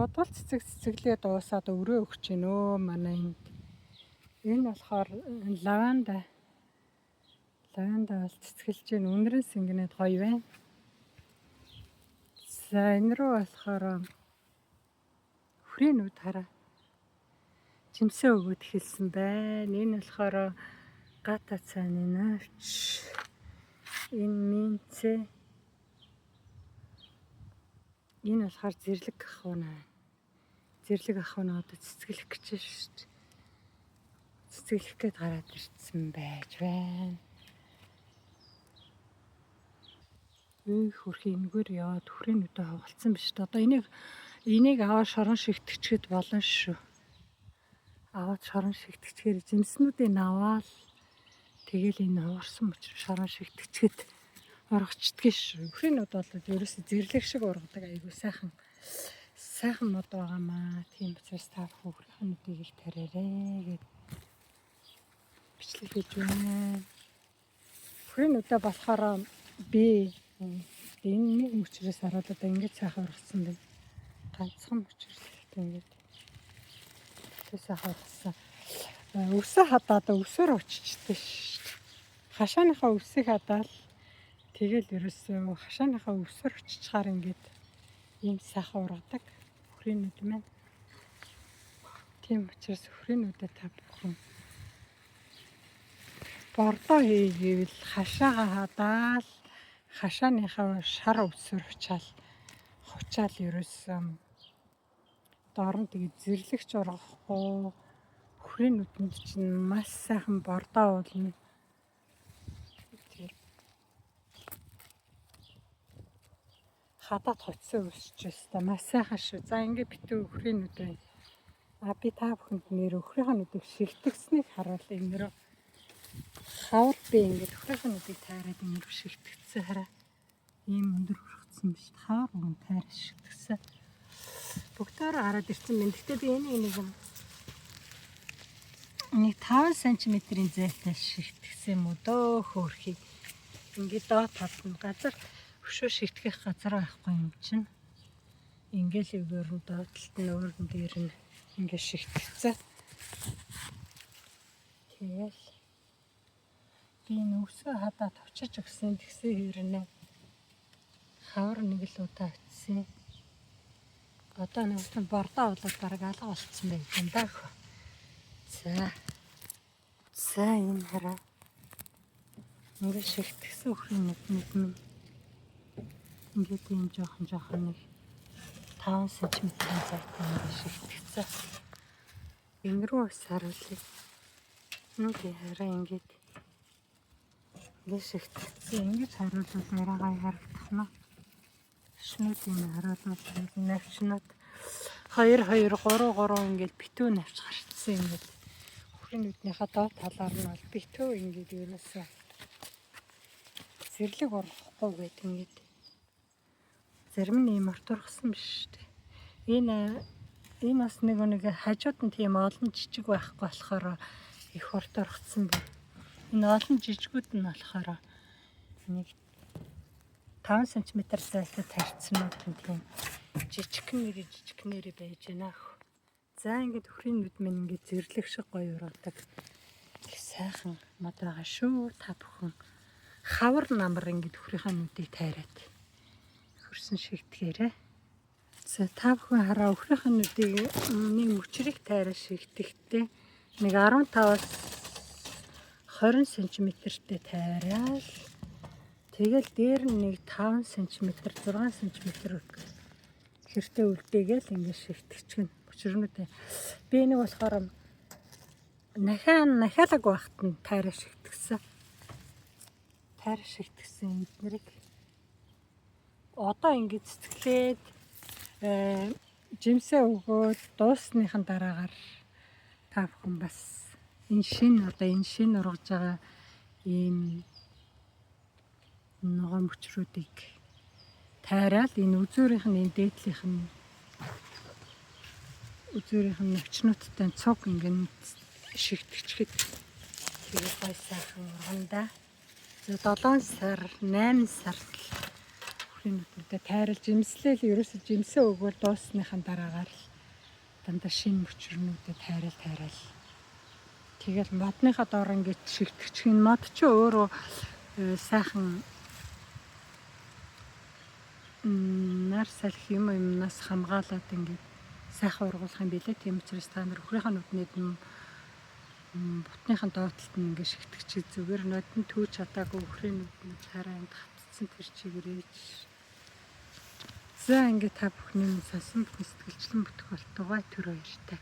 Бодвол цэцэглээ дуусаад өрөө өгч гинөө манай энд. Энэ болохоор лаванда. Лаванда бол цэцгэлж гин өнрөн сингэнэд гоё байна. За энэ рүү болохоор хүрэнүүд хараа. Жимсээ өгөөд хэлсэн байна. Энэ болохоор гата цааны навч. Энэ минцээ. Энэ болохоор зэрлэг ахуйна. Зэрлэг ахуйна одоо цэцгэлэх гэж шүү дээ. Цэцгэлэх гээд гараад ирсэн байж байна. Хөрх энгээр яваад хүрэнүүдээ хавгалцсан биш үү? Одоо энийг аваад шорон шигтгэчгэд болно шүү. Аваад шорон шигтгэчгээр жимснүүдийг аваад тэгэл энэ уурсан учраас шорон шигтгэчгэд ургацдаг шүү. Хүрэнүүд бол ерөөсө зэрлэг шиг ургадаг айгу сайхан мод байгаамаа. Тийм учраас та хүрэнүүдийг их тараарэ гэд бичлэг хийж байна. Хүрэнүүдээ болохоор би энэ нэг мөчрөөс хараад одоо ингэж сайхан ургацсан байна. Ганцхан мөчрөлтэй ингэж сайхан ургацсан. Өсөө хадаад өсөөр очичтэй шүү дээ. Хашааныхаа өсийг хадаад тэгэл ерөөсөө хашааныхаа өсөөр очичаар ингэж ийм сайхан ургадаг хүрэнүүд маань. Тийм учраас хүрэнүүдэд та бүхэн бордоо хийгээл хашаагаа хадаад хашааныхаа шар өсөөр хучаал ерөөсөө доор нь тэгээд зэрлэгч ургахгүй хүрэнүүдэнд чинь маш сайхан бордоо уулна. Хадаад хоцсон өсч өстэй маш сайхан шүү. За ингээд битүү хүрэнүүд байна. Би та бүхэнд нэр өхрийнхөө нүдийг шигтгсэнийг харуулъя. Нэр хавар би ингээд өхрийнхөө нүдийг таарад нэр шигтгсэн хараа. Ийм өндөр ургацсан биш. Хавар өгн таарад шигтгсэн. Бүгдээр гараад ирсэн байна. Гэхдээ би энийг 5 см-ийн зайтай шигтгсэн юм уу дөө хөөрхий. Ингээд доод талд нь газар өшөө шигтгэх газар байхгүй юм чинь. Ингээл өвөр нь доод талд нь өөрөн дээр нь ингээд шигтгсэн. Тэгэл би нүсээ хадаад очиж өгсөн тэгсэн хэрнээ хавар нэг л удаа очисэн. Одоо нэгт нь бордоо болоод бараг алга болцсон байх юм даа. За энэ хараа. Ингээд шигтгсэн өхрийн нүд минь. Ингээд ийм жоохон нэг 5 см-ийн зайтай ингээд шигтгсэн. Энэ рүү ус харуулъя. Нүд хараа ингээд шигтгсэн. Ингэж харуулбал арай гай харагдах нь. Шнүүдийн харуулбал навчнууд 2 3 битүү навч гарчсан ингээд. Хүрэнүүднийхээ доод талаар нь бол битүү ингээд ерөөсөө зэрлэг ургахгүй гэдэг ингээд. Зарим нь ийм ортургасан биш үү? Энэ бас нэг хажууд нь тийм олон жижиг байхгүй болохоор их ортургасан байна. Энэ олон жижигүүд нь болохоор нэг 5 см зайтай тарьцнууд нь тийм жижигнэр байж байна. За ингээд өхрийн нүд минь ингээд зэрлэг шиг гоё ургадаг. Их сайхан мод байгаа шүү. Та бүхэн хавар намар ингээд өхрийнхөө нүдийг тайраад хөрсөн шигтгээрэй. За та бүхэн хараа өхрийнхөө нүдийг нэг мөчрийг тайраад шигтгэхдээ нэг 15-аас 20 см-тэй тайраад тэгэл дээр нь нэг 5 см 6 см хэртэй үлдээгээл ингээд шигтгэчихнэ. Мөчрнүүдээ. Би нэг болохоор нахиалаг байхад нь тайраа шигтгэсэн. Эднэрийг одоо ингээд цэцгэлээд жимсээ өгөөд дуусныхан дараагаар та бүхэн бас энэ шин ургаж байгаа ийм ногоо мөчрүүдийг тайраал энэ үзүүрийнх нь үзүүрийнх нь навчнуудтай цог ингээд шигтгэчгэд тэгээ гой сайхан ургандаа. За 7 сар 8 сард өхрийнүүдээ тайруулж имслээл ерөөсөө жимсээ өгвөл дуусныхаа дараагаар л дандаа шинэ мөчрнүүдэд тайраал. Тэгэл модныхаа доор ингээд шигтгэчих. Энэ мод ч өөрөө сайхан нар салхи юмнаас хамгаалаад ингээд сайхан ургуулах юм билээ. Тийм учраас та нар өхрийнхаа нүднээд бутныхаа доотлолт нь ингээд шигтгэж зүгээр нодон түүж чадаагүй өхрийн нүднүүд хараа энд хатцсан тэр чигээрээч. За ингээд та бүхний сонсон сэтгэлчлэн бүтэх болтугай төр баяртай.